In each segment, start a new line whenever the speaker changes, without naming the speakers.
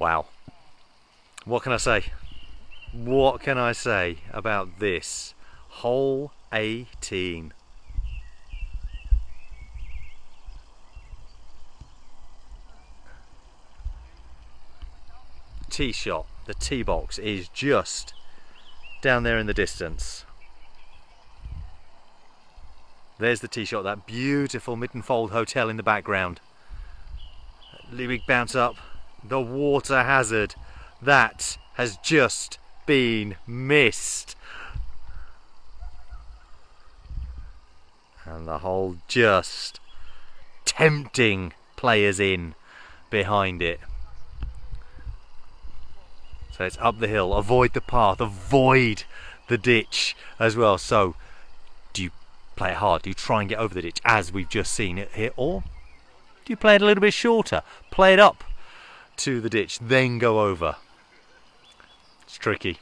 Wow. What can I say? What can I say about this? Hole 18. Tee shot. The tee box is just down there in the distance. There's the tee shot, that beautiful Mytton Hotel in the background. Big bounce up, the water hazard. That has just been missed. And the hole just tempting players in behind it. So it's up the hill, avoid the path, avoid the ditch as well. So do you play it hard? Do you try and get over the ditch as we've just seen it here? Or do you play it a little bit shorter? Play it up to the ditch, then go over. It's tricky.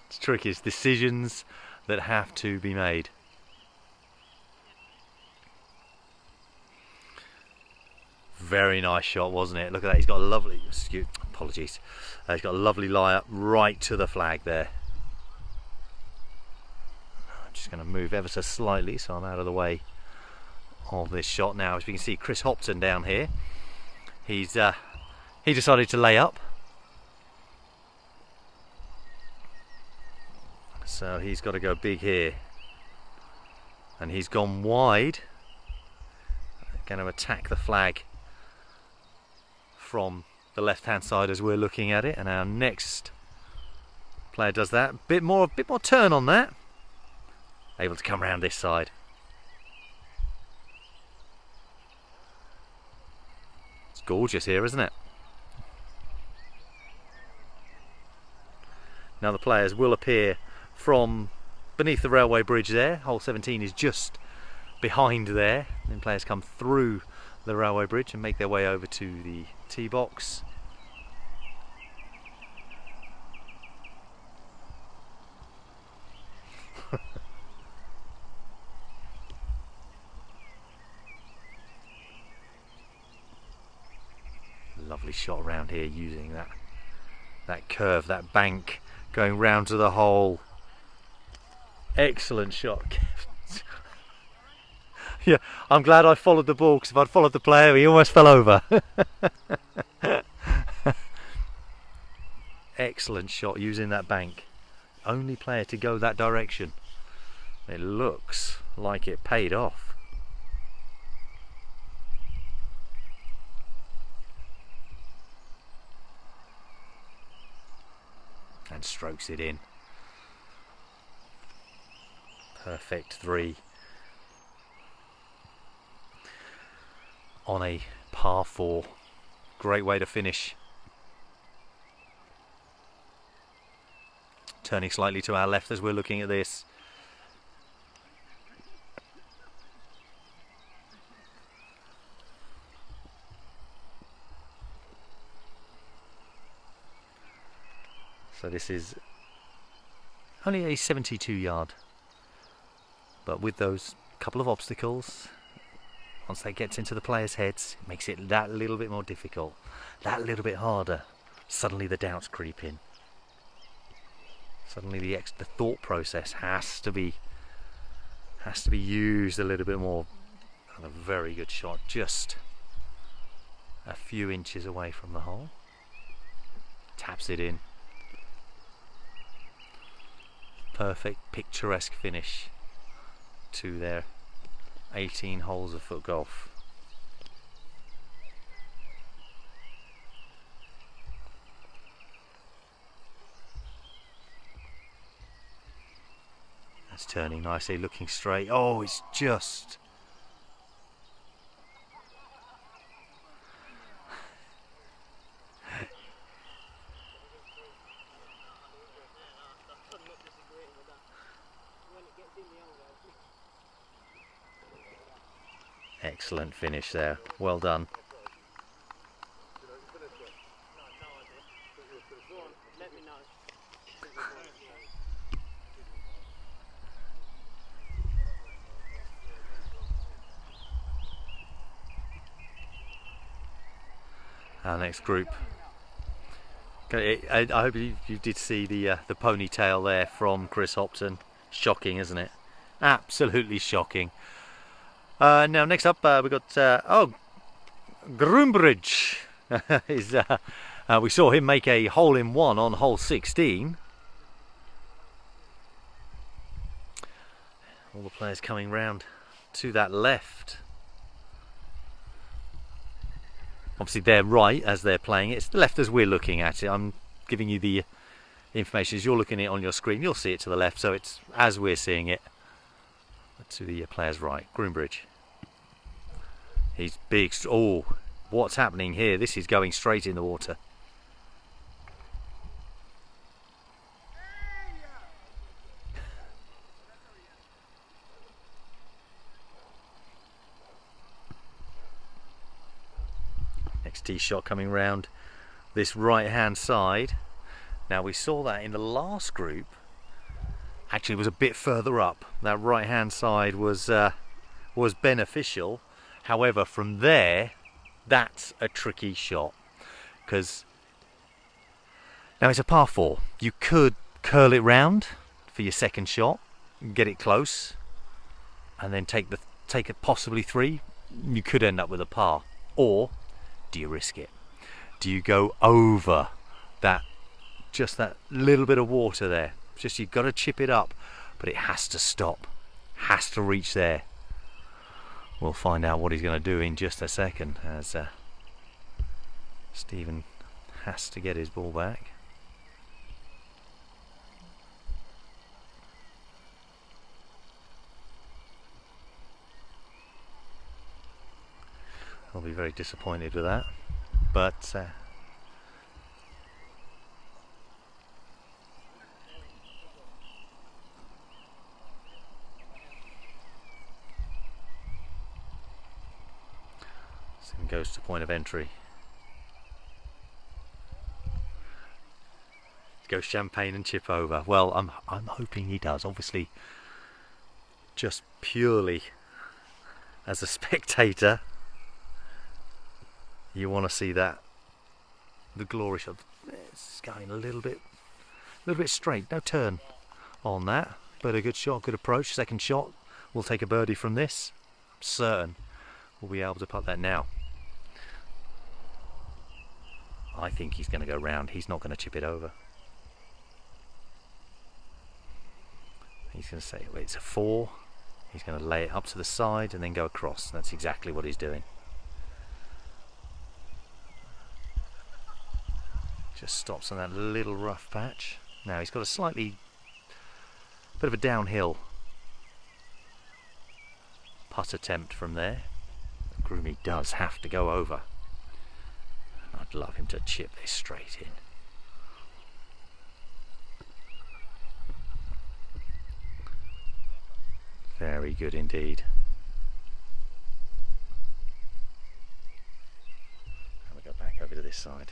It's tricky. It's decisions that have to be made. Very nice shot, wasn't it? Look at that. He's got a lovely, apologies. He's got a lovely lie up right to the flag there. I'm just going to move ever so slightly so I'm out of the way of this shot now. As we can see, Chris Hopton down here. He decided to lay up. So he's got to go big here. And he's gone wide. Going to attack the flag from the left hand side as we're looking at it, and our next player does that. Bit more turn on that. Able to come around this side. It's gorgeous here, isn't it? Now the players will appear from beneath the railway bridge there. Hole 17 is just behind there. Then players come through the railway bridge and make their way over to the tee box. Lovely shot around here using that curve, that bank going round to the hole. Excellent shot. Yeah, I'm glad I followed the ball, because if I'd followed the player he almost fell over. Excellent shot using that bank. Only player to go that direction. It looks like it paid off. And strokes it in. Perfect 3 on a par 4. Great way to finish. Turning slightly to our left as we're looking at this. So this is only a 72 yard, but with those couple of obstacles, once that gets into the players' heads, it makes it that little bit more difficult, that little bit harder. Suddenly the doubts creep in. Suddenly the thought process has to be used a little bit more. And a very good shot, just a few inches away from the hole. Taps it in. Perfect, picturesque finish to their 18 holes of FootGolf. That's turning nicely, looking straight. Oh, it's just... Excellent finish there, well done. Our next group I hope you did see the ponytail there from Chris Hopton. Shocking, isn't it? Absolutely shocking. Now next up we got Groombridge. We saw him make a hole-in-one on hole 16. All the players coming round to that left. Obviously they're right as they're playing it. It's the left as we're looking at it. I'm giving you the information as you're looking at it on your screen. You'll see it to the left, so it's as we're seeing it to the player's right. Groombridge. He's big. Oh, what's happening here? This is going straight in the water. Next tee shot coming round this right hand side. Now we saw that in the last group. Actually, it was a bit further up. That right hand side was beneficial. However, from there, that's a tricky shot because now it's a par 4. You could curl it round for your second shot, get it close, and then take it possibly 3. You could end up with a par. Or do you risk it? Do you go over that, just that little bit of water there? Just you've got to chip it up, but it has to stop, has to reach there. We'll find out what he's going to do in just a second as Stephen has to get his ball back. I'll be very disappointed with that, but goes to point of entry. Go champagne and chip over. Well, I'm hoping he does. Obviously, just purely as a spectator, you want to see that, the glory shot. It's going a little bit straight. No turn on that, but a good shot, good approach. Second shot, we'll take a birdie from this. Certain we'll be able to putt that now. I think he's going to go round. He's not going to chip it over. He's going to say, well, it's a 4. He's going to lay it up to the side and then go across. That's exactly what he's doing. Just stops on that little rough patch. Now he's got a slightly bit of a downhill putt attempt from there. Groomy does have to go over. I'd love him to chip this straight in. Very good indeed. And we go back over to this side.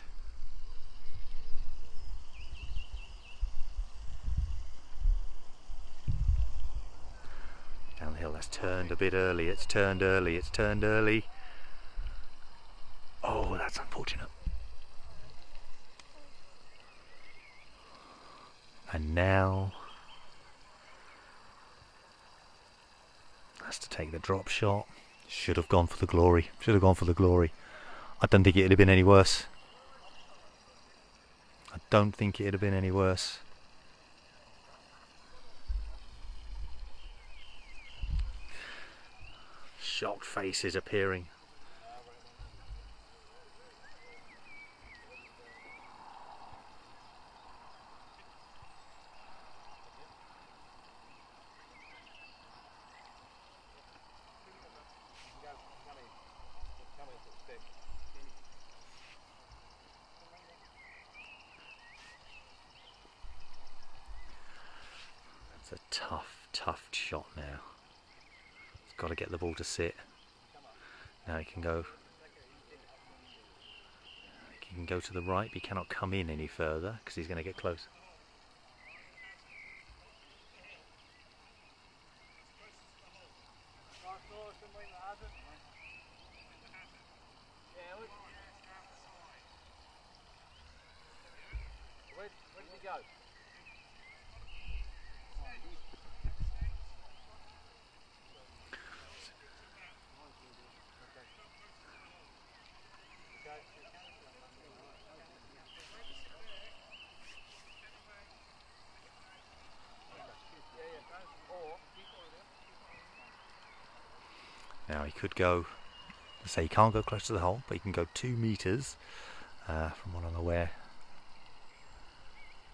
Down the hill, that's turned a bit early. It's turned early. It's turned early. Oh, that's unfortunate. And now has to take the drop shot. Should have gone for the glory. Should have gone for the glory. I don't think it'd have been any worse. I don't think it'd have been any worse. Shocked faces appearing. It's a tough shot now. He's got to get the ball to sit. Now he can go to the right, but he cannot come in any further because he's going to get close. Now he could go, say he can't go close to the hole, but he can go 2 meters from what I'm aware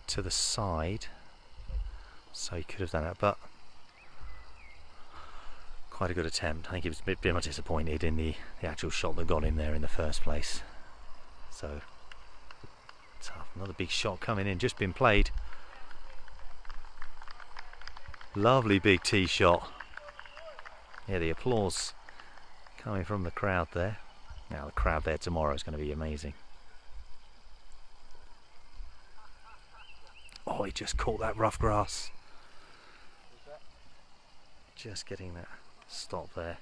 to the side. So he could have done that, but quite a good attempt. I think he was a bit much disappointed in the actual shot that got him there in the first place. So tough. Another big shot coming in, just been played. Lovely big tee shot. Yeah, the applause coming from the crowd there. Now the crowd there tomorrow is going to be amazing. Oh, he just caught that rough grass. Just getting that stop there.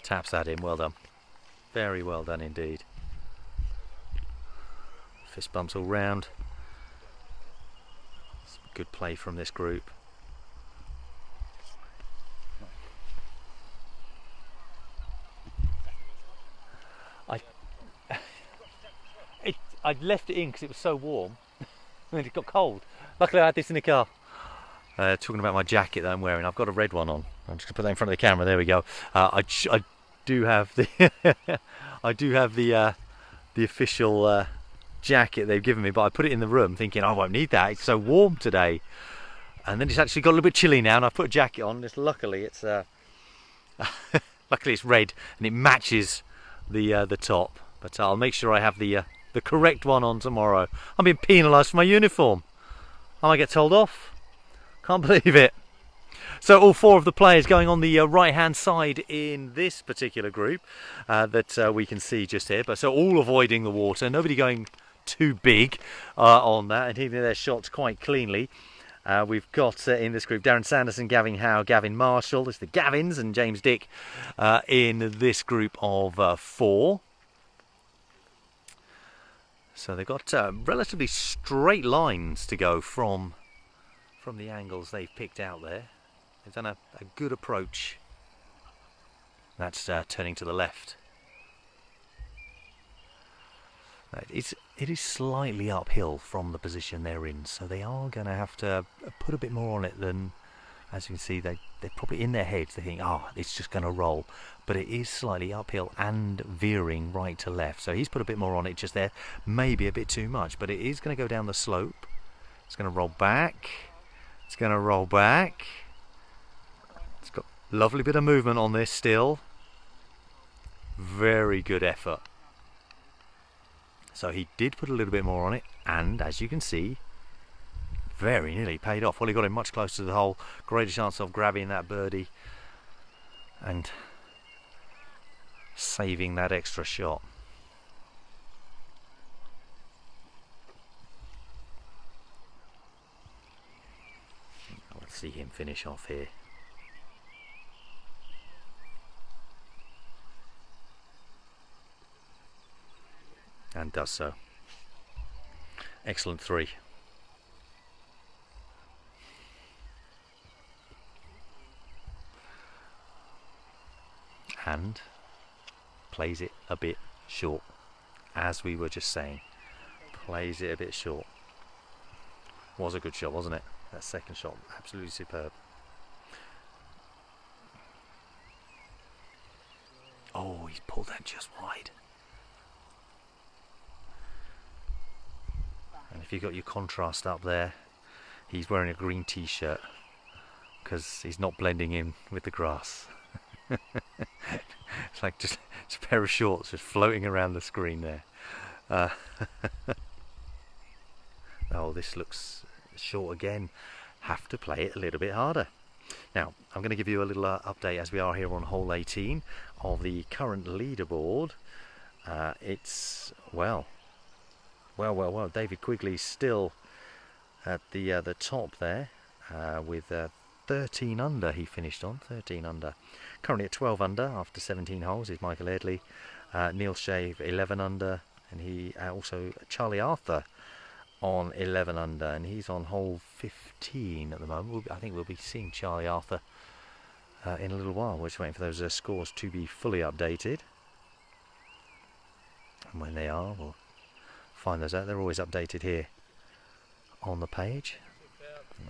Taps that in, well done. Very well done indeed. Fist bumps all round. Some good play from this group. I left it in because it was so warm and it got cold. Luckily I had this in the car. Talking about my jacket that I'm wearing, I've got a red one on. I'm just going to put that in front of the camera. There we go. I do have the I do have the official jacket they've given me, but I put it in the room thinking I won't need that. It's so warm today, and then it's actually got a little bit chilly now, and I've put a jacket on. Luckily it's luckily it's red and it matches the top. But I'll make sure I have the correct one on tomorrow. I'm being penalised for my uniform. I might get told off. Can't believe it. So all 4 of the players going on the right hand side in this particular group that we can see just here. But so all avoiding the water, nobody going too big on that and hitting their shots quite cleanly. We've got in this group Darren Sanderson, Gavin Howe, Gavin Marshall. There's the Gavins and James Dick in this group of 4. So they've got relatively straight lines to go from the angles they've picked out there. They've done a good approach. That's turning to the left. It is slightly uphill from the position they're in, so they are going to have to put a bit more on it than, as you can see, they're probably in their heads. They think, oh, it's just going to roll. But it is slightly uphill and veering right to left. So he's put a bit more on it just there. Maybe a bit too much, but it is going to go down the slope. It's going to roll back. It's going to roll back. It's got a lovely bit of movement on this still. Very good effort. So he did put a little bit more on it, and as you can see, very nearly paid off. Well, he got him much closer to the hole. Greater chance of grabbing that birdie and saving that extra shot. Let's see him finish off here. And does so. Excellent 3. And plays it a bit short, as we were just saying. Plays it a bit short. Was a good shot, wasn't it? That second shot, absolutely superb. Oh, he's pulled that just wide. And if you've got your contrast up there, he's wearing a green t-shirt because he's not blending in with the grass. It's like just a pair of shorts just floating around the screen there. Oh, this looks short again. Have to play it a little bit harder. Now, I'm going to give you a little update as we are here on hole 18 of the current leaderboard. It's, well, David Quigley's still at the top there with 13 under he finished on, 13 under. Currently at 12 under after 17 holes is Michael Edley. Neil Shave 11 under, and he also Charlie Arthur on 11 under, and he's on hole 15 at the moment. I think we'll be seeing Charlie Arthur in a little while. We're just waiting for those scores to be fully updated, and when they are, we'll find those out. They're always updated here on the page.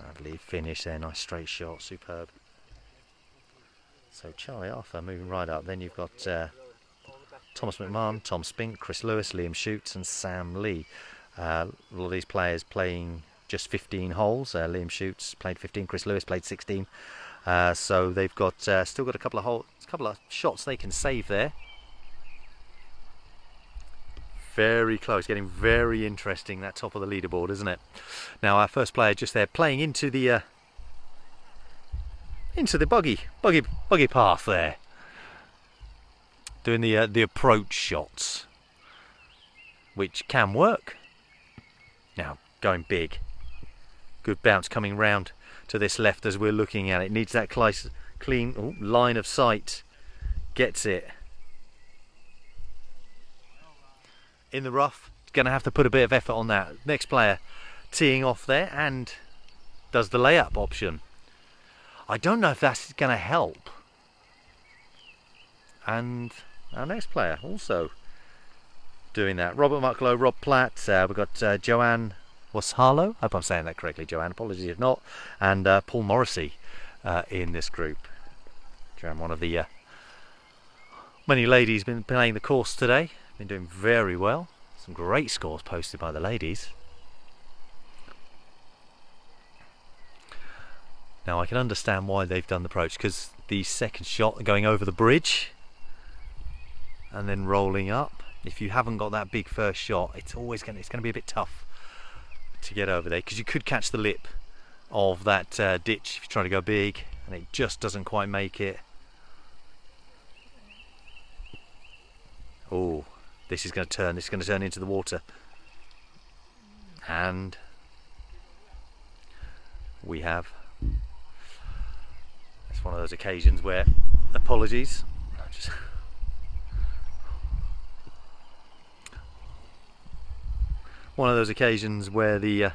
Lovely finish there, nice straight shot, superb. So Charlie Arthur moving right up. Then you've got Thomas McMahon, Tom Spink, Chris Lewis, Liam Shoots and Sam Lee. A lot of these players playing just 15 holes. Liam Shoots played 15, Chris Lewis played 16. So they've got still got a couple of shots they can save there. Very close, getting very interesting, that top of the leaderboard, isn't it? Now our first player just there playing into the buggy path there, doing the approach shots, which can work. Now going big, good bounce coming round to this left as we're looking at it. Needs that clean line of sight. Gets it. In the rough, going to have to put a bit of effort on that. Next player teeing off there and does the layup option. I don't know if that's going to help. And our next player also doing that. Robert Mucklow, Rob Platt. We've got Joanne Wasalo. I hope I'm saying that correctly, Joanne. Apologies if not. And Paul Morrissey in this group. Joanne, one of the many ladies, been playing the course today. Been doing very well. Some great scores posted by the ladies. Now I can understand why they've done the approach, because the second shot going over the bridge and then rolling up, if you haven't got that big first shot, it's going to be a bit tough to get over there, because you could catch the lip of that ditch if you're trying to go big and it just doesn't quite make it. Oh, this is going to turn. This is going to turn into the water, and we have. It's one of those occasions where, apologies. One of those occasions where the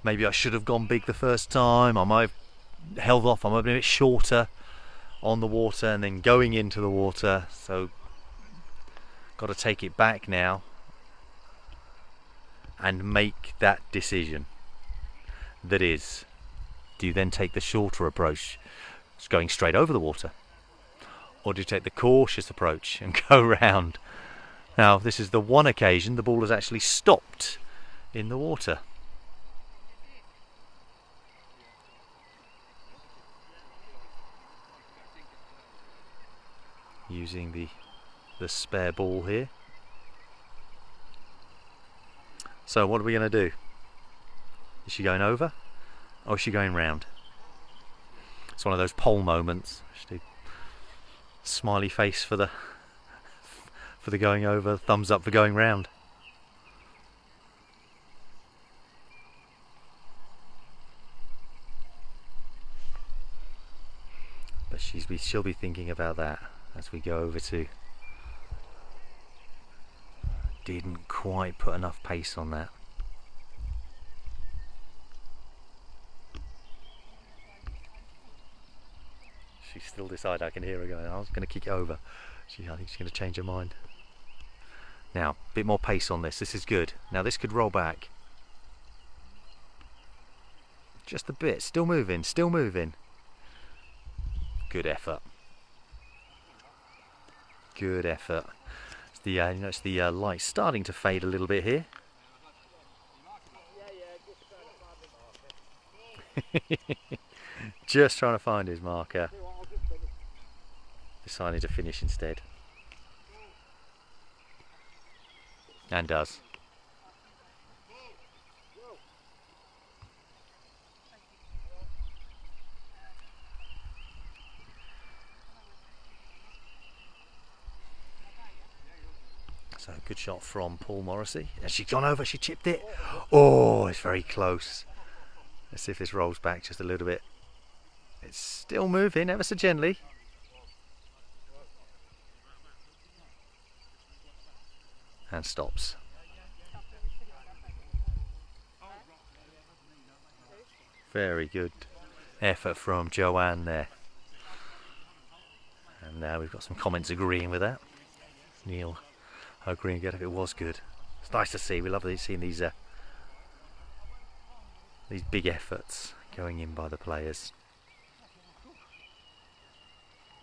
maybe I should have gone big the first time. I might have held off. I might have been a bit shorter on the water and then going into the water. So. Got to take it back now and make that decision. That is, do you then take the shorter approach, just going straight over the water, or do you take the cautious approach and go round? Now, this is the one occasion the ball has actually stopped in the water. Using the spare ball here. So what are we going to do? Is she going over or is she going round? It's one of those pole moments. Smiley face for the going over, thumbs up for going round. But she'll be thinking about that as we go over to. Didn't quite put enough pace on that. She's still decided. I can hear her going, I was going to kick it over. I think she's going to change her mind. Now, a bit more pace on this. This is good. Now this could roll back. Just a bit. Still moving. Still moving. Good effort. Good effort. It's the light starting to fade a little bit here. Just trying to find his marker. Deciding to finish instead. And does. So good shot from Paul Morrissey. Has she gone over? She chipped it. Oh, it's very close. Let's see if this rolls back just a little bit. It's still moving ever so gently. And stops. Very good effort from Joanne there. And now we've got some comments agreeing with that. Neil agreeing good. It was good. It's nice to see. We love seeing these big efforts going in by the players.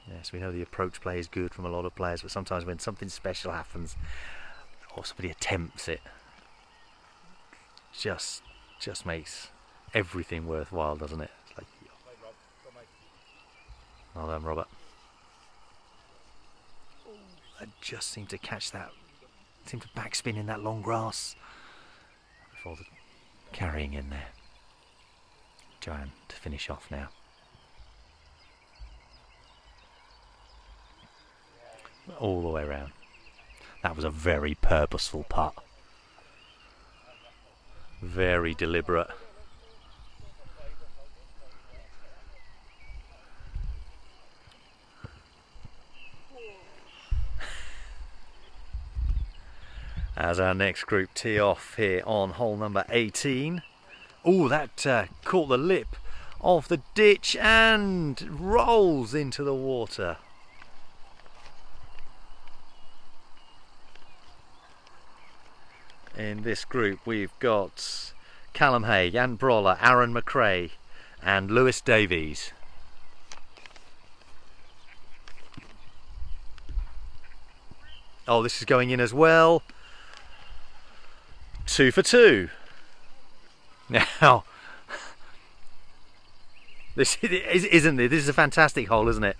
Yes, we know the approach play is good from a lot of players, but sometimes when something special happens or somebody attempts it, just makes everything worthwhile, doesn't it? It's like, well done, Robert. I just seemed to catch that, seemed to backspin in that long grass before the carrying in there. Joanne to finish off now. All the way around. That was a very purposeful putt. Very deliberate. As our next group tee off here on hole number 18. Oh, that caught the lip of the ditch and rolls into the water. In this group we've got Callum Hay, Jan Broller, Aaron McRae and Lewis Davies. Oh, this is going in as well. 2 for 2. Now, this isn't it? This is a fantastic hole, isn't it?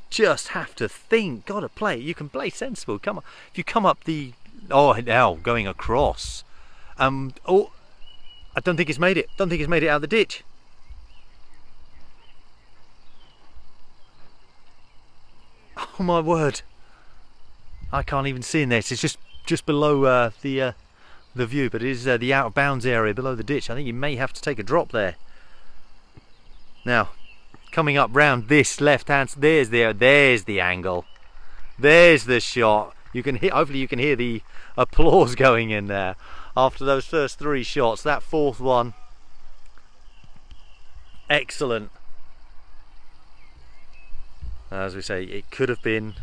Just have to think. Gotta play. You can play sensible. Come on. If you come up the now going across. Oh, I don't think it's made it. Don't think it's made it out of the ditch. Oh my word! I can't even see in this. It's just below the view, but it is the out of bounds area below the ditch. I think you may have to take a drop there. Now, coming up round this left hand, there's the angle, there's the shot. You can hear, hopefully you can hear the applause going in there after those first 3 shots. That fourth one, excellent. As we say, it could have been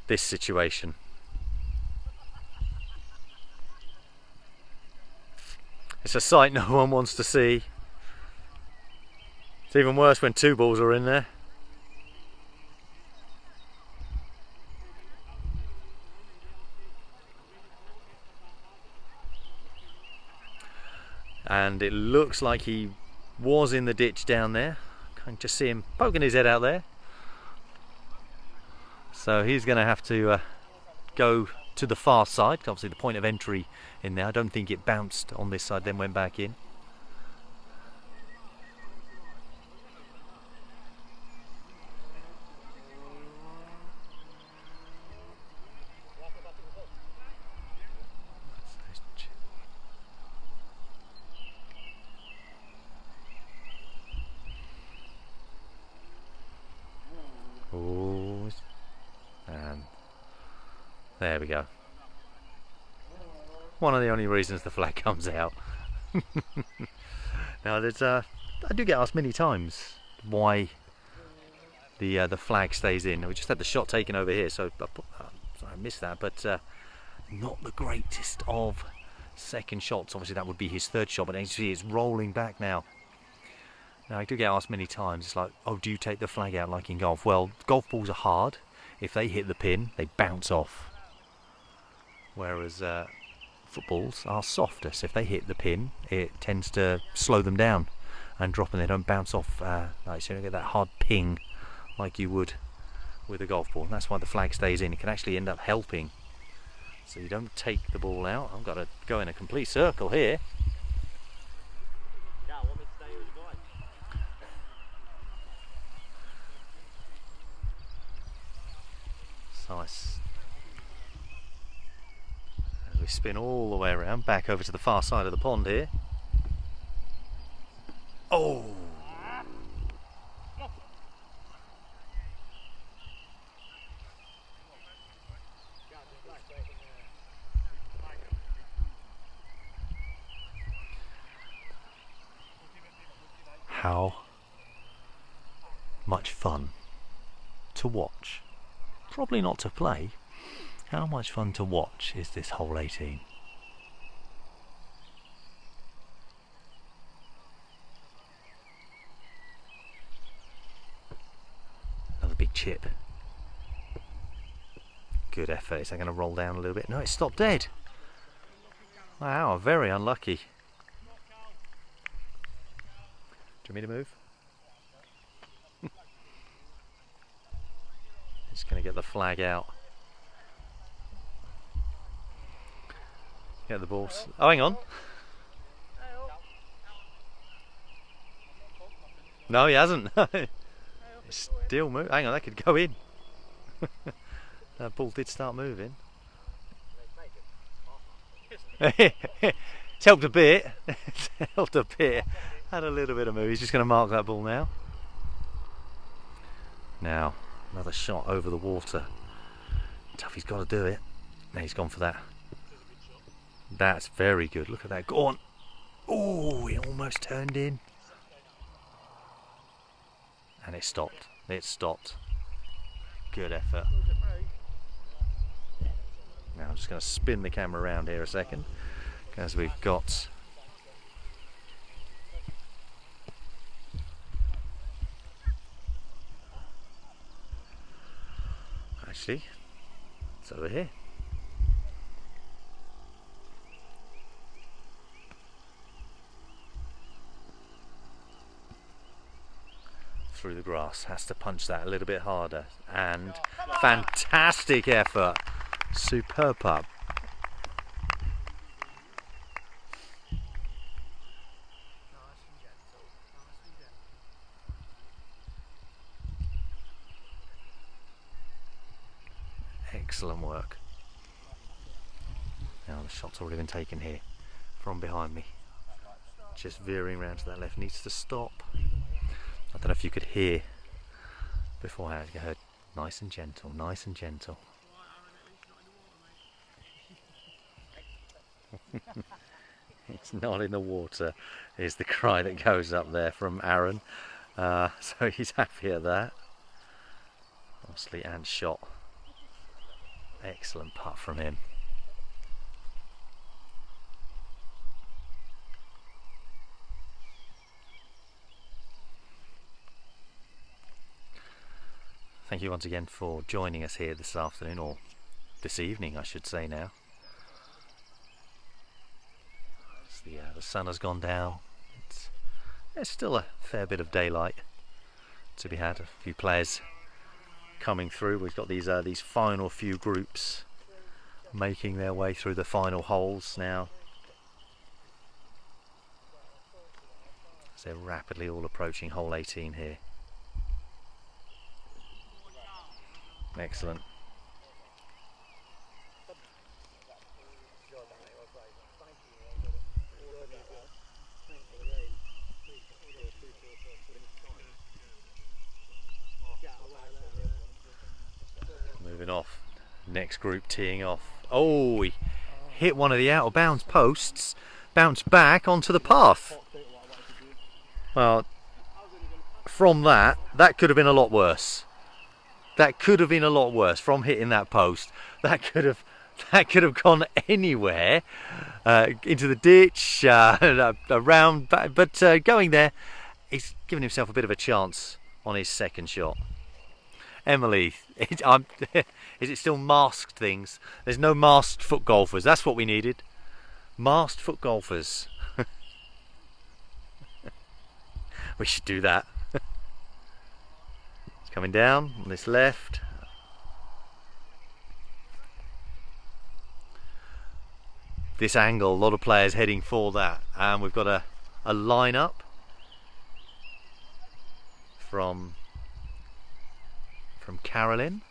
this situation. It's a sight no one wants to see. It's even worse when 2 balls are in there. And it looks like he was in the ditch down there. I can just see him poking his head out there. So he's going to have to go to the far side. Obviously the point of entry in there. I don't think it bounced on this side, then went back in. Oh, and there we go. One of the only reasons the flag comes out. Now there's I do get asked many times why the flag stays in. We just had the shot taken over here, so sorry I missed that, but not the greatest of second shots. Obviously that would be his 3rd shot, but as you see it's rolling back now. Now I do get asked many times, it's like, oh, do you take the flag out like in golf? Well, golf balls are hard. If they hit the pin, they bounce off. Whereas footballs are softer, so if they hit the pin, it tends to slow them down and drop, and they don't bounce off. Like, so you don't get that hard ping like you would with a golf ball. And that's why the flag stays in. It can actually end up helping. So you don't take the ball out. I've got to go in a complete circle here. Nice. As we spin all the way around, back over to the far side of the pond here. Oh! how much fun to watch, probably not to play, how much fun to watch is this hole 18. Another big chip. Good effort. Is that going to roll down a little bit? No, it stopped dead. Wow, very unlucky. Do you want me to move? Just going to get the flag out. Get the balls. Oh, hang on. No, he hasn't. It's still moving. Hang on, that could go in. That ball did start moving. It's helped a bit. It's helped a bit. Had a little bit of move. He's just going to mark that ball now. Now, another shot over the water. Tuffy's got to do it. Now he's gone for that. That's very good. Look at that. Go on. Oh, it almost turned in. And it stopped. It stopped. Good effort. Now I'm just going to spin the camera around here a second, because we've got actually it's over here. Through the grass, has to punch that a little bit harder, and fantastic effort. Superb putt. Excellent work. Now the shot's already been taken here from behind me. Just veering round to that left, needs to stop. I don't know if you could hear beforehand. You heard nice and gentle, nice and gentle. It's not in the water is the cry that goes up there from Aaron, so he's happy at that. Obviously, and shot. Excellent putt from him. Thank you once again for joining us here this afternoon, or this evening I should say now. The sun has gone down. There's still a fair bit of daylight to be had. A few players coming through. We've got these final few groups making their way through the final holes now. As they're rapidly all approaching hole 18 here. Excellent. Moving off. Next group teeing off. Oh, he hit one of the out of bounds posts, bounced back onto the path. Well, from that could have been a lot worse. That could have been a lot worse from hitting that post. That could have gone anywhere, into the ditch, around, but going there, he's given himself a bit of a chance on his second shot. Emily, is it still masked things? There's no masked foot golfers. That's what we needed. Masked foot golfers. We should do that. It's coming down on this left. This angle, a lot of players heading for that, and we've got a lineup from Carolyn.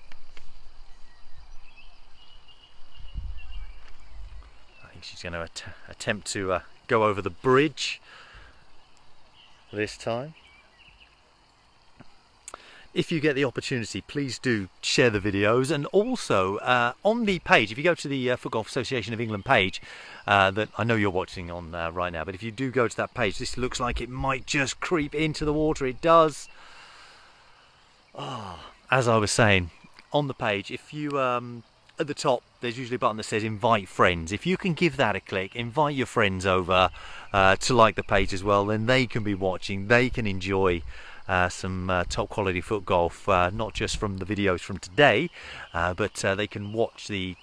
I think she's going to attempt to go over the bridge this time. if you get the opportunity, please do share the videos. And also on the page, if you go to the FootGolf Association of England page that I know you're watching on right now, but if you do go to that page, this looks like it might just creep into the water. It does. Oh, as I was saying, on the page, if you at the top there's usually a button that says invite friends. If you can give that a click, invite your friends over to like the page as well, then they can be watching, they can enjoy some top quality foot golf, not just from the videos from today, but they can watch the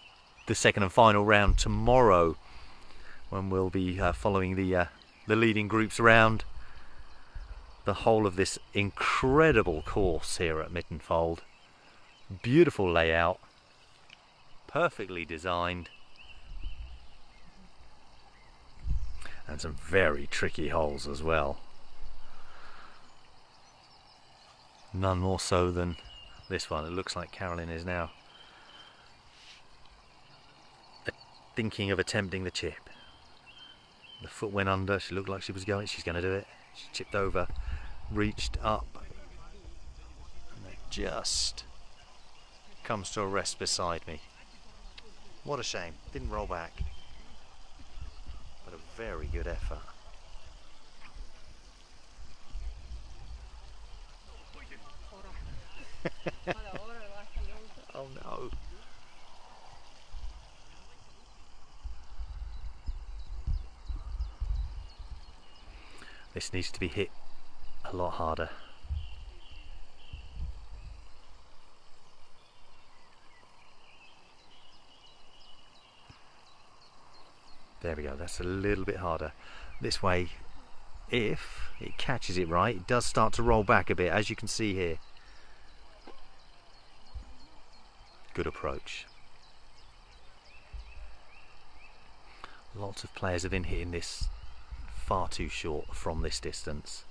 second and final round tomorrow, when we'll be following the leading groups around the whole of this incredible course here at Mytton. Beautiful layout, perfectly designed, and some very tricky holes as well. None more so than this one. It looks like Carolyn is now thinking of attempting the chip. The foot went under, she looked like she was going, she's going to do it. She chipped over, reached up, and it just comes to a rest beside me. What a shame, didn't roll back, but a very good effort. Oh no. This needs to be hit a lot harder. There we go, that's a little bit harder. This way, if it catches it right, it does start to roll back a bit, as you can see here. Good approach. Lots of players have been hitting this far too short from this distance.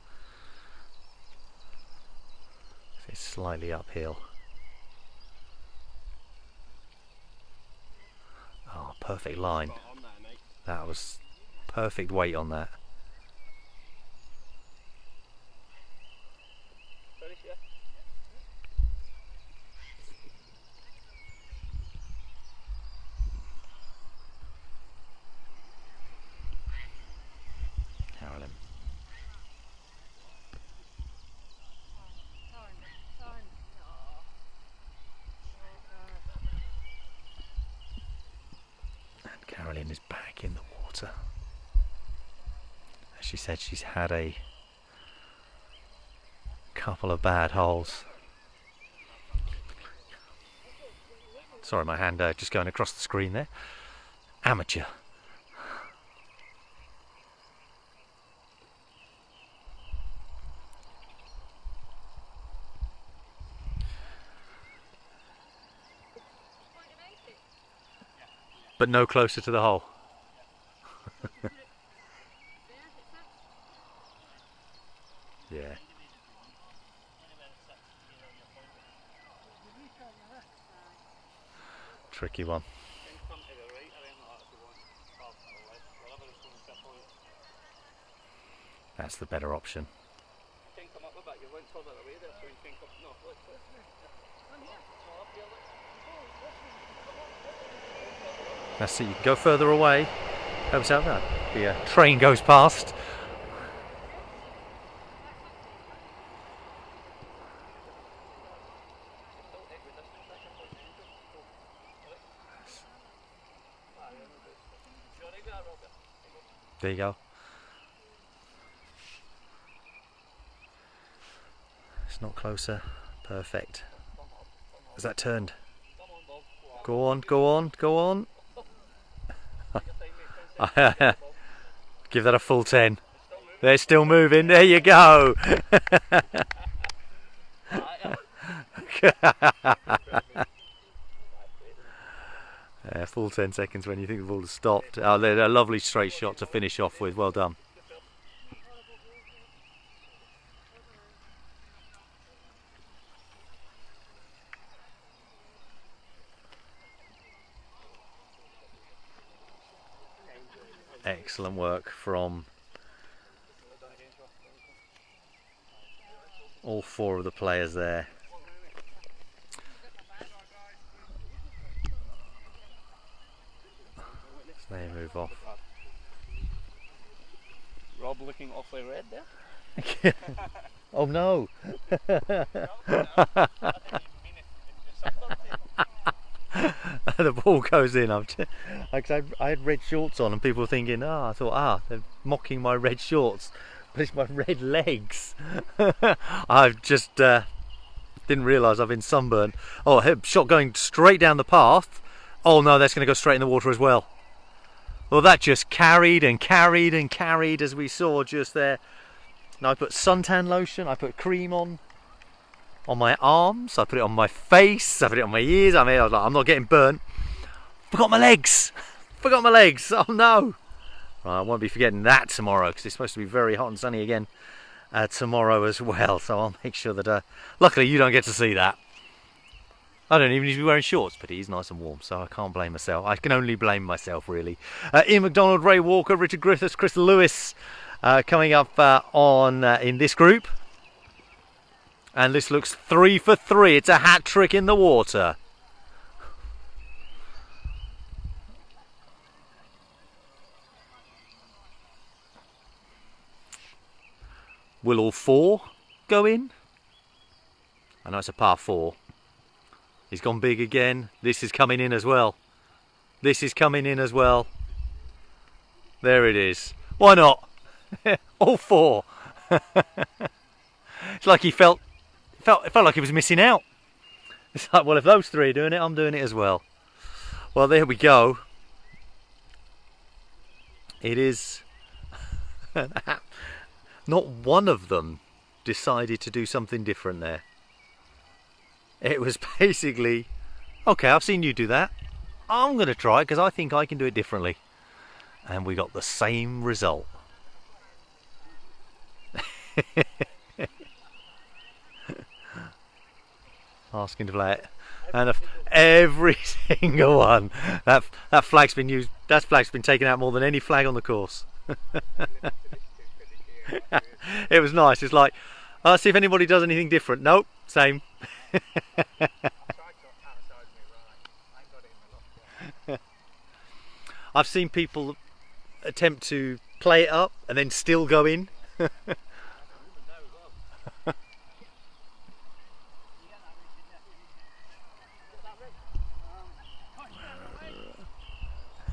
It's slightly uphill. Oh, perfect line. That was perfect weight on that. Carolyn. And Carolyn is back in the water. As she said, she's had a couple of bad holes. Sorry, my hand just going across the screen there. Amateur. But no closer to the hole. Yeah. Tricky one. That's the better option. Let's see, you can go further away. Helps out that. The train goes past. There you go. It's not closer. Perfect. Has that turned? Go on, go on, go on. Give that a full 10. They're still moving. There you go. Full 10 seconds when you think the ball has stopped. Oh, they're a lovely straight shot to finish off with. Well done. Excellent work from all four of the players there. move off.
Rob looking awfully red there.
Oh no! The ball goes in. I had red shorts on, and people were thinking, I thought, they're mocking my red shorts, but it's my red legs. I've just didn't realise I've been sunburned. Oh, shot going straight down the path. Oh no, that's going to go straight in the water as well. Well, that just carried and carried and carried, as we saw just there. Now I put suntan lotion, I put cream on my arms, I put it on my face, I put it on my ears. I mean, I was like, I'm not getting burnt. Forgot my legs. Forgot my legs. Oh no. Right, I won't be forgetting that tomorrow, because it's supposed to be very hot and sunny again tomorrow as well. So I'll make sure that. Luckily, you don't get to see that. I don't even need to be wearing shorts, but it is nice and warm, so I can't blame myself. I can only blame myself, really. Ian McDonald, Ray Walker, Richard Griffiths, Chris Lewis coming up in this group. And this looks 3 for 3. It's a hat trick in the water. Will all 4 go in? I know it's a par 4. He's gone big again. This is coming in as well. This is coming in as well. There it is. Why not? All 4. It's like it felt like he was missing out. It's like, well, if those 3 are doing it, I'm doing it as well. Well, there we go. It is. Not one of them decided to do something different there. It was basically, okay, I've seen you do that. I'm going to try it because I think I can do it differently. And we got the same result. Asking to play it. And every single one. That flag's been used. That flag's been taken out more than any flag on the course. It was nice. It's like, see if anybody does anything different. Nope, same. I've seen people attempt to play it up and then still go in.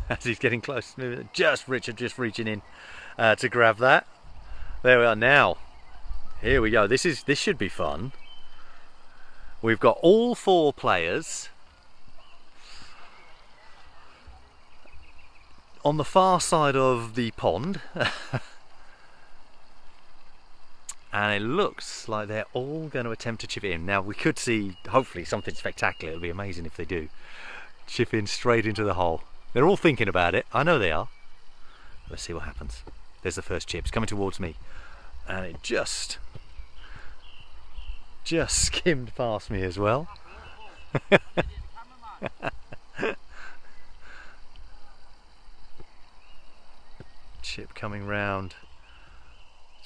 As he's getting close, Richard just reaching in to grab that. There we are now. Here we go. This should be fun. We've got all 4 players on the far side of the pond. And it looks like they're all going to attempt to chip it in. Now we could see, hopefully, something spectacular. It'll be amazing if they do. Chip in straight into the hole. They're all thinking about it. I know they are. Let's see what happens. There's the first chip. It's coming towards me. And it just skimmed past me as well. Chip coming round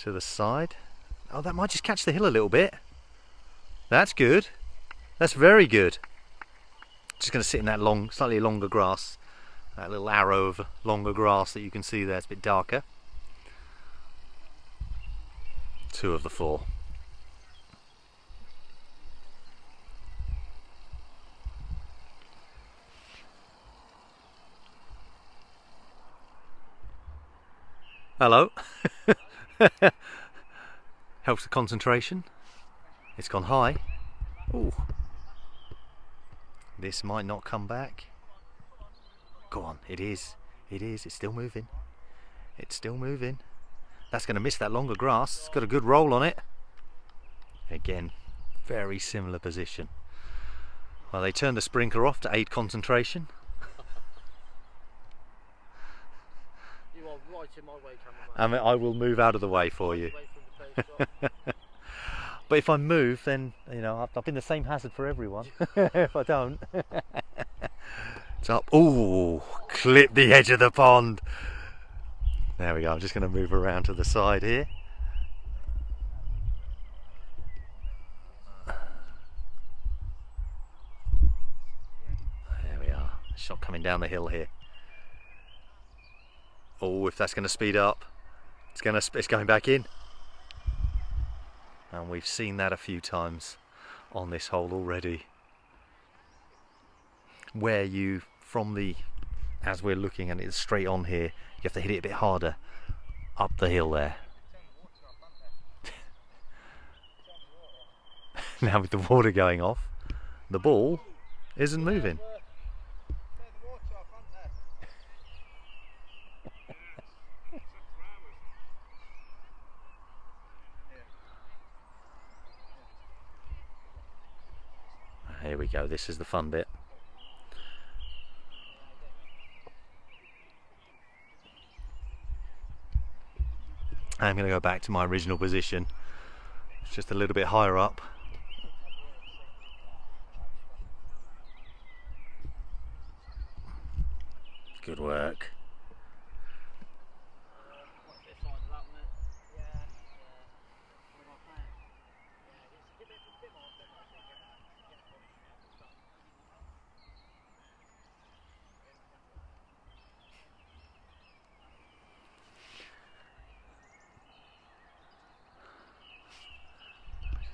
to the side. Oh, that might just catch the hill a little bit. That's good. That's very good. Just going to sit in that slightly longer grass. That little arrow of longer grass that you can see there. It's a bit darker. 2 of the 4. Hello. Helps the concentration. It's gone high. Ooh. This might not come back. Go on, it is. It's still moving. It's still moving. That's going to miss that longer grass. It's got a good roll on it. Again, very similar position. Well, they turned the sprinkler off to aid concentration.
You are right in my way, cameraman.
I mean, I will move out of the way for you. But if I move, then, you know, I've been the same hazard for everyone. If I don't. It's up. Ooh, clip the edge of the pond. There we go. I'm just going to move around to the side here. There we are. Shot coming down the hill here. Oh, if that's going to speed up, it's going back in. And we've seen that a few times on this hole already, where you, as we're looking at it straight on here, you have to hit it a bit harder up the hill there. Now with the water going off, the ball isn't moving. Here we go, this is the fun bit. I'm going to go back to my original position. It's just a little bit higher up. Good work.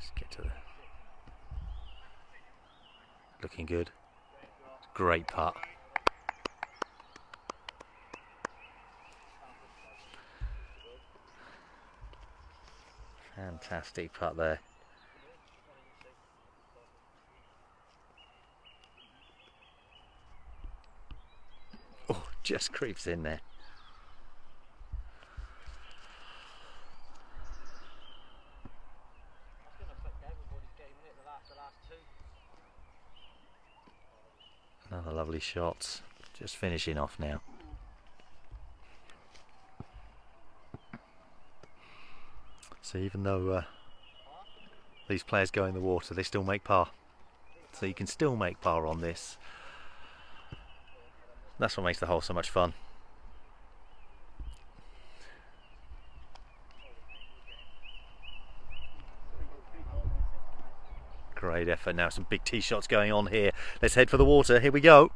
Just get to the... Looking good. Great putt. Fantastic putt there. Oh, just creeps in there. Another lovely shot. Just finishing off now. So even though these players go in the water, they still make par. So you can still make par on this. That's what makes the hole so much fun. Great effort. Now some big tee shots going on here. Let's head for the water. Here we go.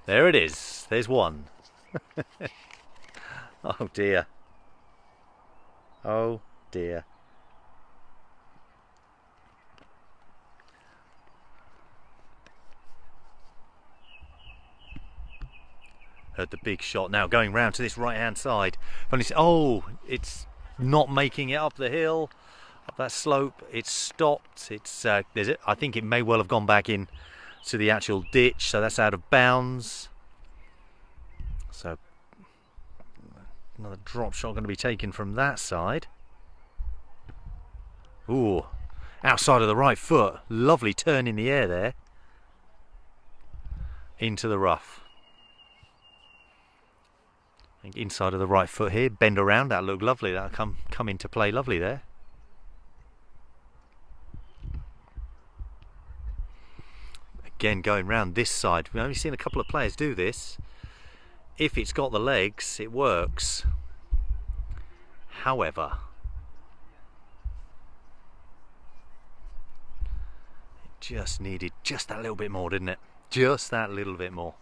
There it is. There's one. Oh dear. Oh dear. Heard the big shot now going round to this right hand side. Oh, it's not making it up the hill, up that slope. It's stopped. It's I think it may well have gone back in to the actual ditch, so that's out of bounds. So another drop shot going to be taken from that side. Ooh, outside of the right foot. Lovely turn in the air there. Into the rough. I think inside of the right foot here. Bend around. That looked lovely. That'll come into play lovely there. Again, going round this side. We've only seen a couple of players do this. If it's got the legs, it works. However, just needed just that little bit more, didn't it? Just that little bit more.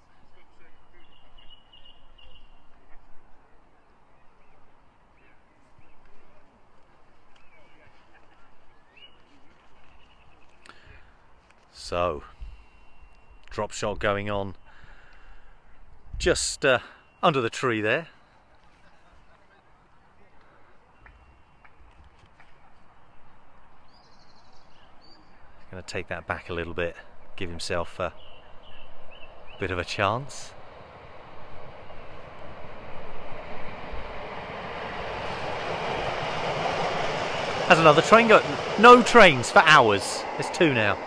So, drop shot going on just under the tree there. Going to take that back a little bit, give himself a bit of a chance. Has another train go? No trains for hours. There's two now.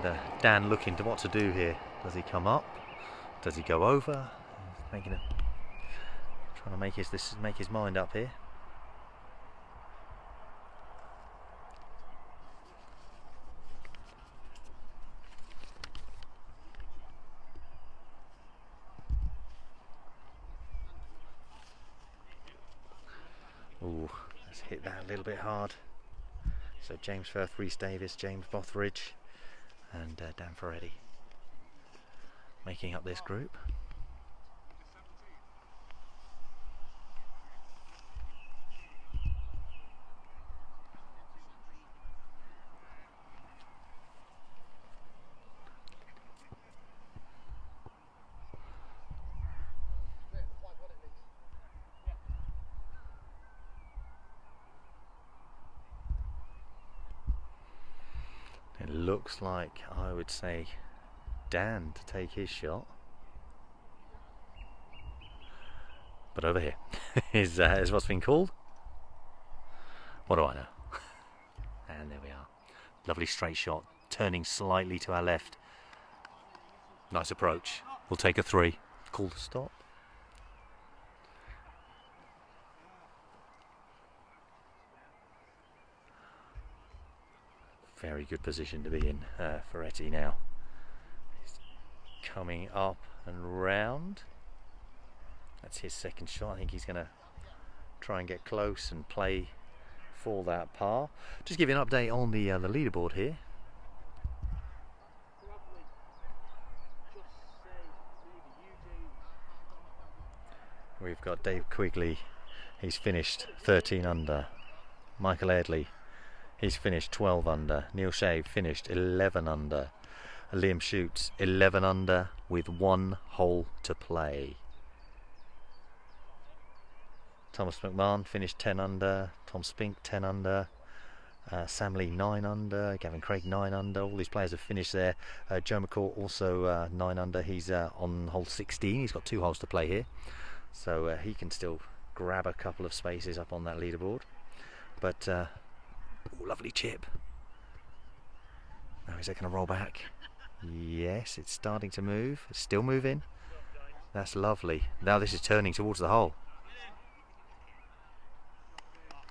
And Dan looking to what to do here. Does he come up? Does he go over? Trying to make his mind up here. Ooh, let's hit that a little bit hard. So James Firth, Rhys Davis, James Bothridge and Dan Ferretti making up this group. looks like, I would say, Dan to take his shot. But over here is what's been called. What do I know? And there we are. Lovely straight shot, turning slightly to our left. Nice approach. We'll take a 3. Call the stop. Very good position to be in for Etty now. He's coming up and round. That's his second shot. I think he's going to try and get close and play for that par. Just give you an update on the leaderboard here. We've got Dave Quigley, he's finished 13 under. Michael Eardley, he's finished 12 under. Neil Shave finished 11 under. Liam Shoots 11 under with 1 hole to play. Thomas McMahon finished 10 under. Tom Spink 10 under. Sam Lee 9 under. Gavin Craig 9 under. All these players have finished there. Joe McCall also 9 under. He's on hole 16. He's got 2 holes to play here, so he can still grab a couple of spaces up on that leaderboard. But ooh, lovely chip. Now is it going to roll back? Yes, it's starting to move. It's still moving. That's lovely. Now this is turning towards the hole.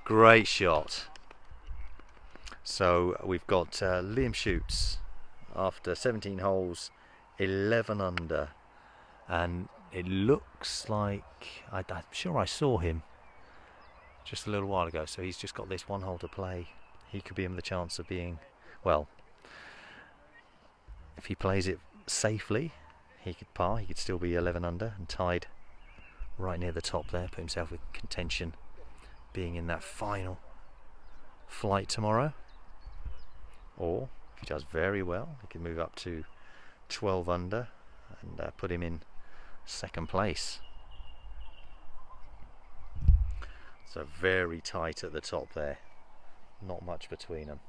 Great shot. So we've got Liam Shoots after 17 holes, 11 under, and it looks like I'm sure I saw him just a little while ago. So he's just got this 1 hole to play. He could be in the chance of being, well, if he plays it safely, he could par. He could still be 11 under and tied right near the top there. Put himself with contention, being in that final flight tomorrow. Or if he does very well, he can move up to 12 under and put him in second place. So very tight at the top there, not much between them.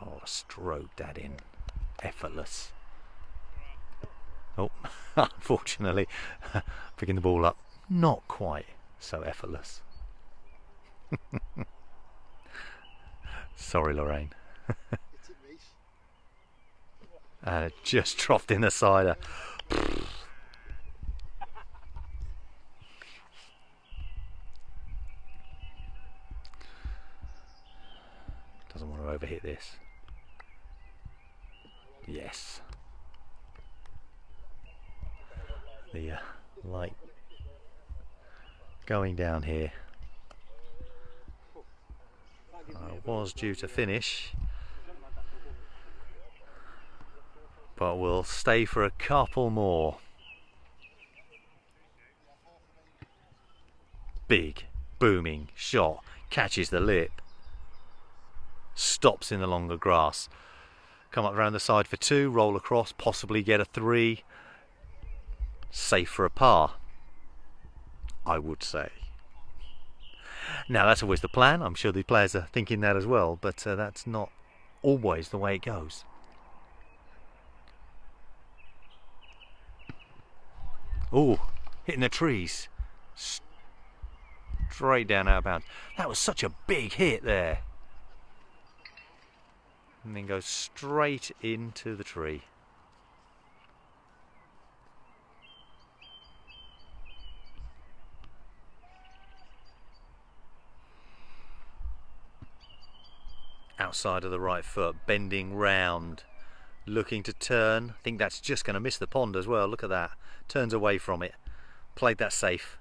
Oh, stroke that in, effortless. Oh, unfortunately, picking the ball up, not quite so effortless. Sorry, Lorraine. Just dropped in the cider. Doesn't want to overhit this. Yes. The light going down here. I was due to finish, but we'll stay for a couple more. Big, booming shot, catches the lip, stops in the longer grass. Come up around the side for 2, roll across, possibly get a 3. Safe for a par, I would say. Now that's always the plan. I'm sure the players are thinking that as well, but that's not always the way it goes. Oh, hitting the trees. Straight down out of bounds. That was such a big hit there. And then goes straight into the tree. Outside of the right foot, bending round, looking to turn. I think that's just going to miss the pond as well. Look at that. Turns away from it. Played that safe.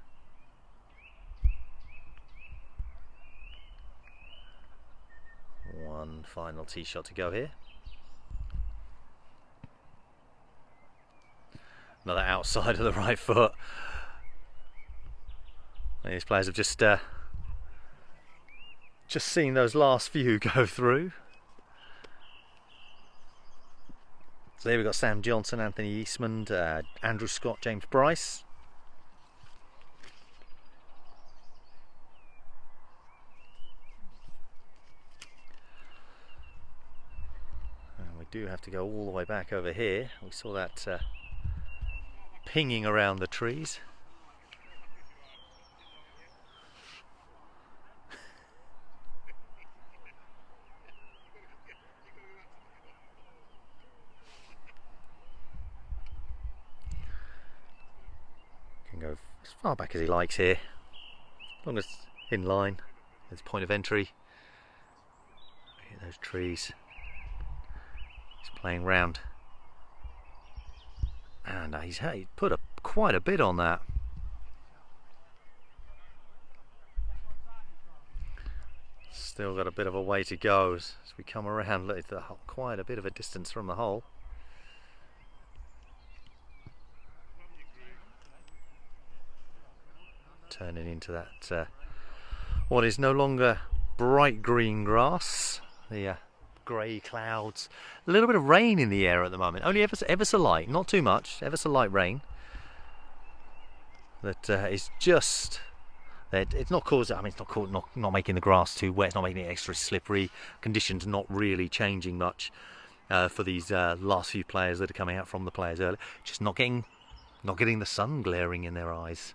One final tee shot to go here. Another outside of the right foot. These players have just seen those last few go through. So there we've got Sam Johnson, Anthony Eastman, Andrew Scott, James Bryce. And we do have to go all the way back over here. We saw that pinging around the trees. Can go as far back as he likes here, as long as in line. There's point of entry. Look at those trees. He's playing round, and he's put quite a bit on that. Still got a bit of a way to go as we come around. Look, it's quite a bit of a distance from the hole. Turning into that what is no longer bright green grass. The grey clouds, a little bit of rain in the air at the moment. Only ever so light, not too much. Ever so light rain. That is just. It's not causing. I mean, it's not making the grass too wet. It's not making it extra slippery. Conditions not really changing much for these last few players that are coming out from the players early. Just not getting the sun glaring in their eyes.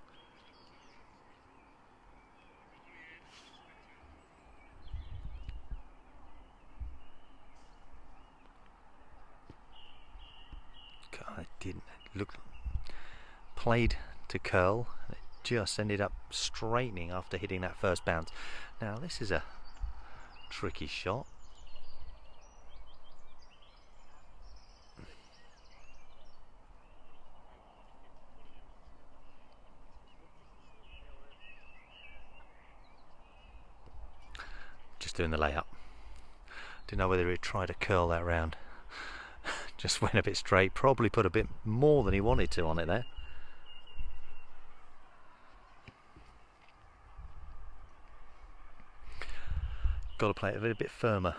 God, it didn't look. Played to curl. It just ended up straightening after hitting that first bounce. Now this is a tricky shot. Just doing the layup. Didn't know whether he'd try to curl that round. Just went a bit straight. Probably put a bit more than he wanted to on it there. Got to play it a little bit firmer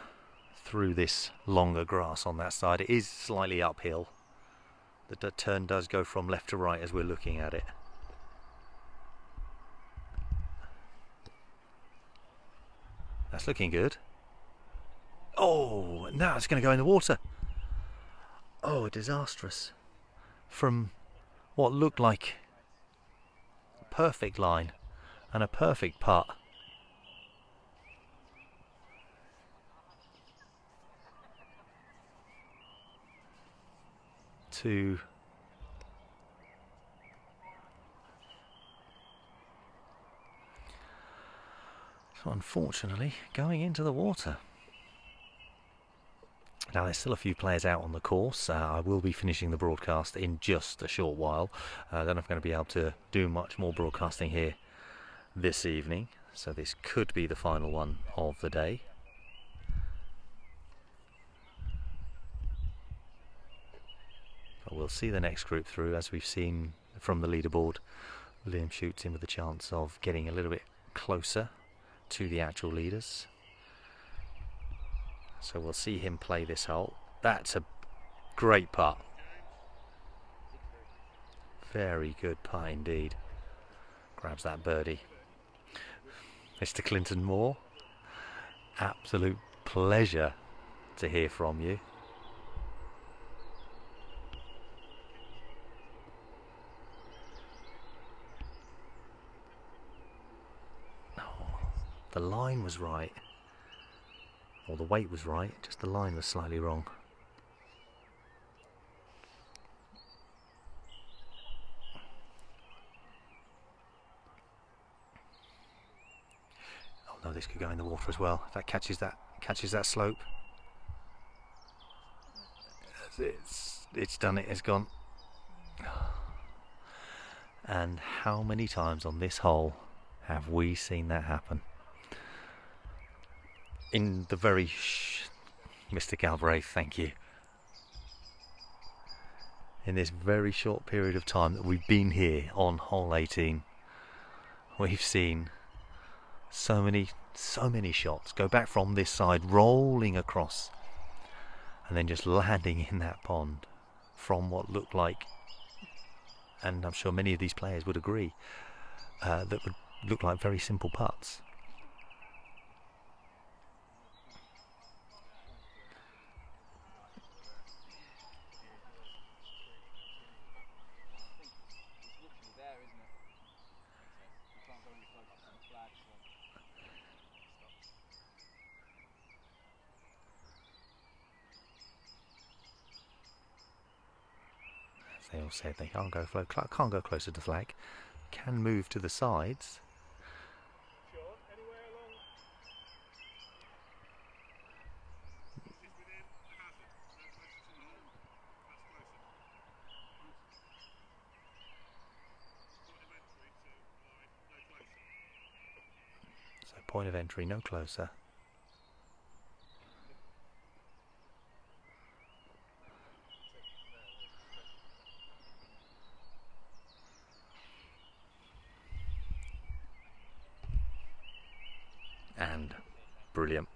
through this longer grass on that side. It is slightly uphill. The turn does go from left to right as we're looking at it. That's looking good. Oh, now it's going to go in the water. Oh, disastrous. From what looked like a perfect line and a perfect putt. To so unfortunately going into the water. Now there's still a few players out on the course. I will be finishing the broadcast in just a short while. I don't know if I'm going to be able to do much more broadcasting here this evening, so this could be the final one of the day. We'll see the next group through. As we've seen from the leaderboard, Liam shoots in with a chance of getting a little bit closer to the actual leaders. So we'll see him play this hole. That's a great putt. Very good putt indeed. Grabs that birdie. Mr. Clinton Moore, absolute pleasure to hear from you. The line was right, or the weight was right, just the line was slightly wrong. Oh no, this could go in the water as well. If that catches that slope. It's done it, it's gone. And how many times on this hole have we seen that happen? In the very Mr. Galbraith, thank you. In this very short period of time that we've been here on hole 18, we've seen so many shots go back from this side, rolling across, and then just landing in that pond. from what looked like, and I'm sure many of these players would agree, that would look like very simple putts. They all said they can't go closer to the flag, can move to the sides. So point of entry, no closer. And brilliant.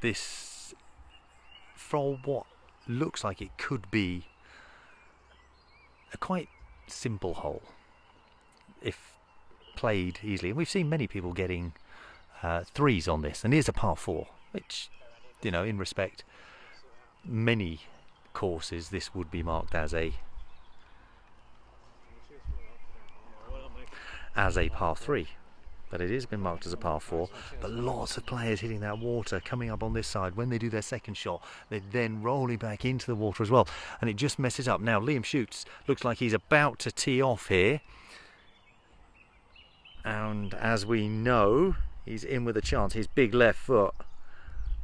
This, for what looks like it could be a quite simple hole if played easily, and we've seen many people getting threes on this, and here's a par 4, which, you know, in respect, many courses this would be marked as a par 3, but it has been marked as a par 4. But lots of players hitting that water, coming up on this side. When they do their second shot, they're then rolling back into the water as well, and it just messes up. Now Liam shoots, looks like he's about to tee off here, and as we know, he's in with a chance. His big left foot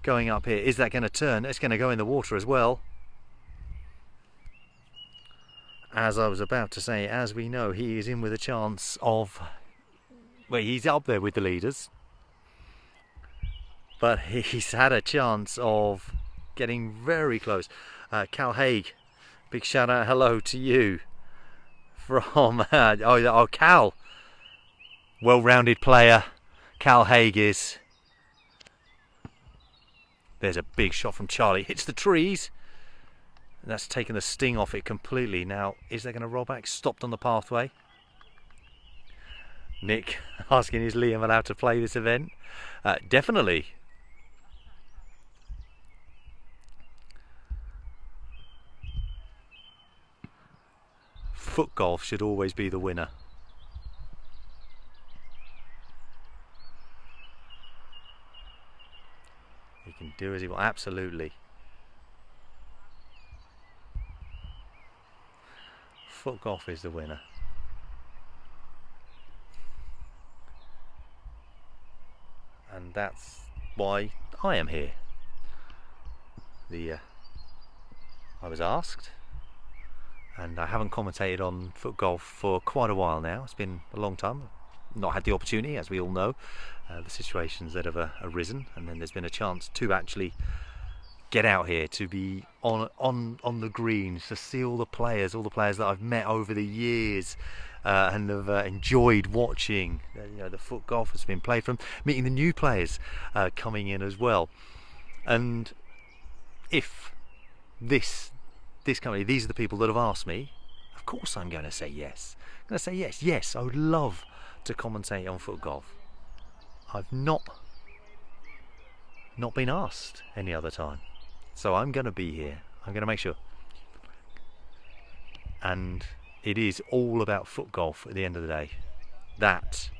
going up here, is that going to turn? It's going to go in the water as well. As I was about to say, as we know, he is in with a chance of, well, he's up there with the leaders, but he's had a chance of getting very close. Cal Haig, big shout out, hello to you from Cal, well-rounded player Cal Haig is. There's a big shot from Charlie, hits the trees. And that's taken the sting off it completely. Now, is there going to roll back? Stopped on the pathway. Nick asking, is Liam allowed to play this event? Definitely. FootGolf should always be the winner. He can do as he wants. Absolutely. FootGolf is the winner. And that's why I am here. I was asked, and I haven't commentated on FootGolf for quite a while now. It's been a long time. Not had the opportunity, as we all know, the situations that have arisen, and then there's been a chance to actually get out here, to be on the greens, to see all the players that I've met over the years, and have enjoyed watching. You know, the FootGolf has been played from, meeting the new players coming in as well. And if this company, these are the people that have asked me, of course I'm going to say yes. I'm going to say yes. Yes, I would love to commentate on FootGolf. I've not been asked any other time. So I'm going to be here. I'm going to make sure. And it is all about FootGolf at the end of the day. That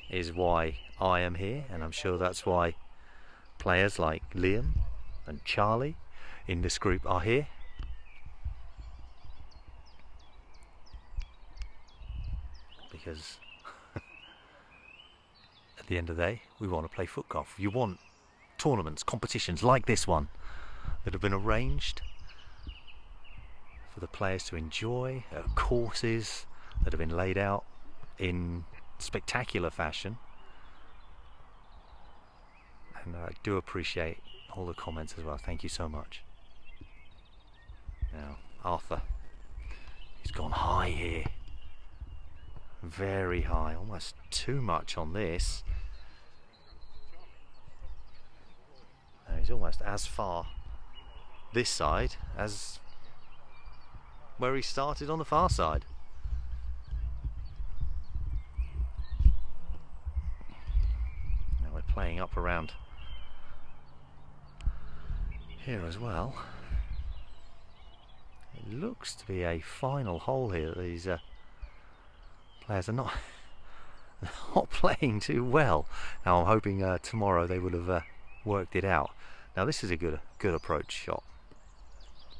is why I am here, and I'm sure that's why players like Liam and Charlie in this group are here. Because at the end of the day, we want to play FootGolf. You want tournaments, competitions like this one that have been arranged for the players to enjoy, courses that have been laid out in spectacular fashion. And I do appreciate all the comments as well. Thank you so much. Now, Arthur, he's gone high here. Very high, almost too much on this. He's almost as far this side as where he started on the far side. Now we're playing up around here as well. It looks to be a final hole here. These players are not playing too well. Now I'm hoping tomorrow they would have worked it out. Now this is a good approach shot.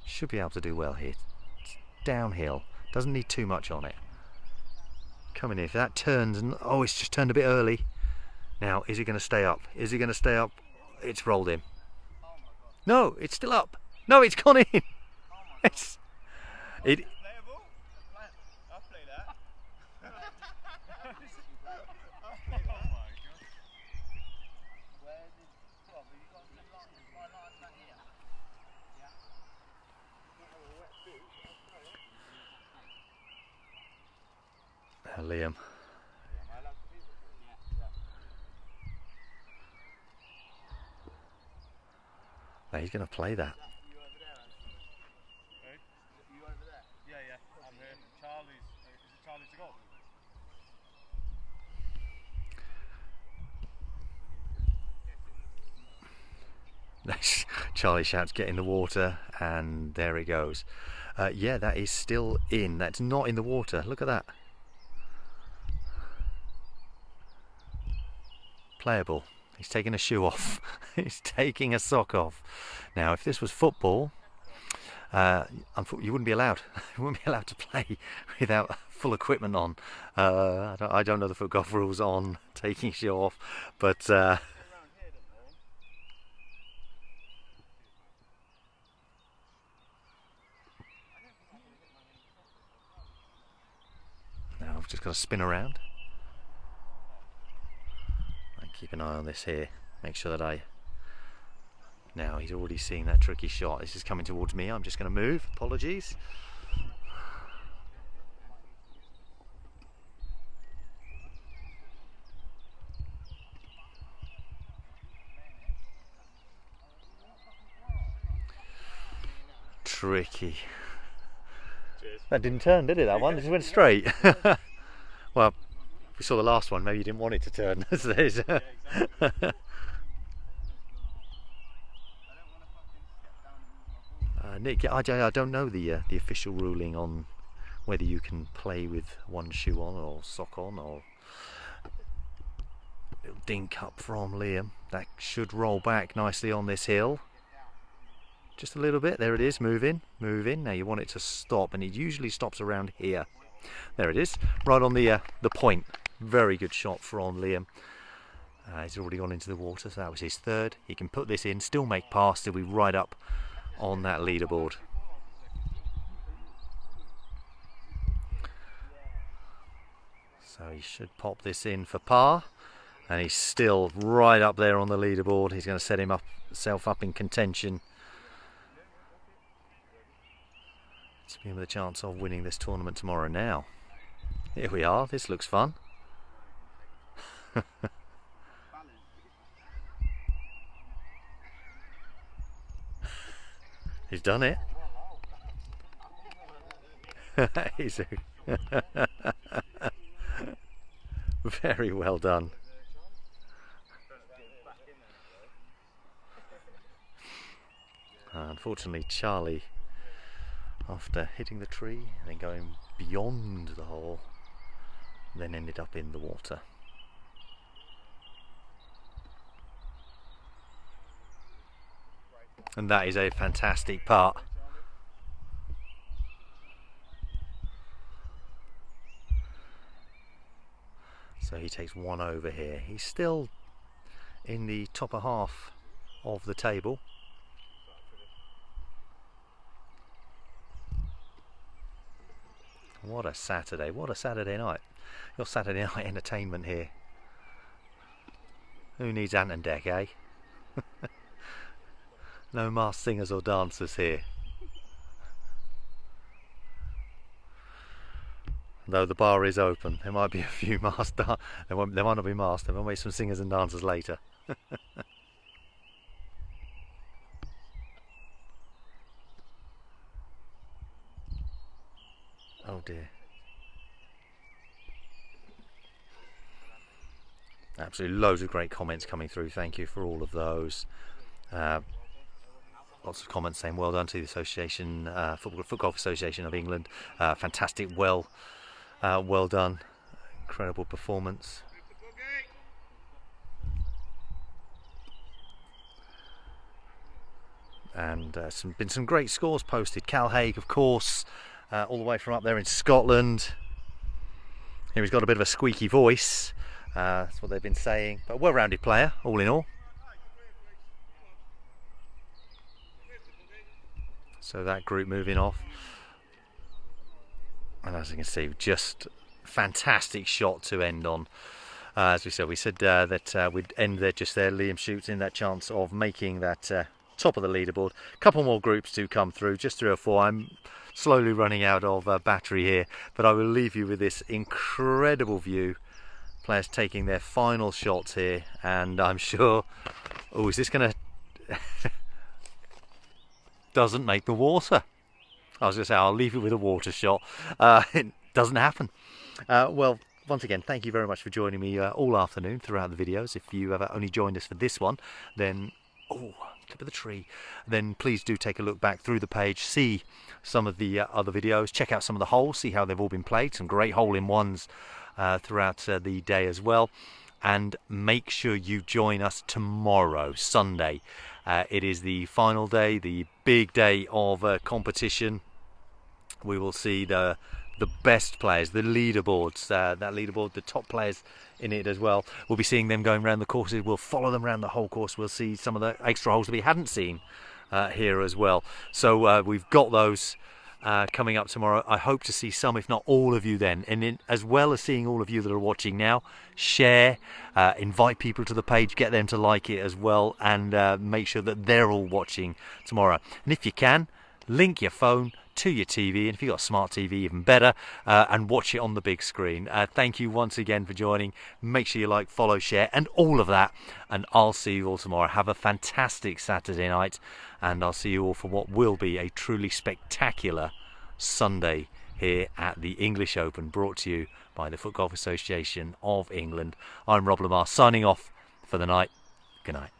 Should be able to do well here. It's downhill, doesn't need too much on it. Coming in, if that turns, and oh, it's just turned a bit early. Now is it going to stay up? Is it going to stay up? It's rolled in. No, it's still up. No, it's gone in. It's it. Liam. Oh, he's going to play that.
You over there? Yeah, I'm here. Charlie's. Is it Charlie to go?
Charlie shouts, "Get in the water," and there it goes. Yeah, that is still in. That's not in the water. Look at that. Playable. He's taking a shoe off. He's taking a sock off. Now, if this was football, you wouldn't be allowed. You wouldn't be allowed to play without full equipment on. I don't know the FootGolf rules on taking a shoe off, but now I've just got to spin around. Keep an eye on this here. Make sure that now he's already seeing that tricky shot. This is coming towards me. I'm just going to move. Apologies. Tricky.
Cheers.
That didn't turn, did it? That one? It just went straight. Well, we saw the last one, maybe you didn't want it to turn. Nick, I don't know the official ruling on whether you can play with one shoe on or sock on, or little dink up from Liam. That should roll back nicely on this hill. Just a little bit. There it is, moving. Now you want it to stop, and it usually stops around here. There it is, right on the point. Very good shot from Liam. He's already gone into the water, so that was his third. He can put this in, still make pass, still be right up on that leaderboard. So he should pop this in for par, and he's still right up there on the leaderboard. He's going to set himself up in contention to be with a chance of winning this tournament tomorrow. Now, here we are. This looks fun. He's done it. He's very well done. Unfortunately, Charlie, after hitting the tree and then going beyond the hole, then ended up in the water. And that is a fantastic putt. So he takes one over here. He's still in the top half of the table. What a Saturday night. Your Saturday night entertainment here. Who needs Ant and Deck, eh? No masked singers or dancers here. Though the bar is open, there might be a few masked there might not be masked, there might be some singers and dancers later. Oh dear. Absolutely loads of great comments coming through. Thank you for all of those. Lots of comments saying well done to the association, FootGolf Association of England. Fantastic, well done. Incredible performance. And been some great scores posted. Cal Haig, of course, all the way from up there in Scotland. Here he's got a bit of a squeaky voice. That's what they've been saying. But a well-rounded player, all in all. So that group moving off. And as you can see, just fantastic shot to end on. As we said that we'd end there just there. Liam shoots in that chance of making that top of the leaderboard. A couple more groups to come through, just 3 or 4. I'm slowly running out of battery here, but I will leave you with this incredible view. Players taking their final shots here, and I'm sure, oh, is this going to doesn't make the water. I was going to say I'll leave you with a water shot. It doesn't happen. Well, once again, thank you very much for joining me all afternoon throughout the videos. If you have only joined us for this one, then clip of the tree, then please do take a look back through the page, see some of the other videos, check out some of the holes, see how they've all been played. Some great hole-in-ones throughout the day as well. And make sure you join us tomorrow, Sunday. It is the final day, the big day of competition. We will see the best players, the leaderboards, that leaderboard, the top players in it as well. We'll be seeing them going around the courses. We'll follow them around the whole course. We'll see some of the extra holes that we hadn't seen here as well. So we've got those coming up tomorrow. I hope to see some, if not all of you then. And as well as seeing all of you that are watching now, share, invite people to the page, get them to like it as well, and make sure that they're all watching tomorrow. And if you can, link your phone to your TV, and if you've got a smart TV, even better, and watch it on the big screen. Thank you once again for joining. Make sure you like, follow, share, and all of that, and I'll see you all tomorrow. Have a fantastic Saturday night, and I'll see you all for what will be a truly spectacular Sunday here at the English Open, brought to you by the FootGolf Association of England. I'm Rob Lamar, signing off for the night. Good night.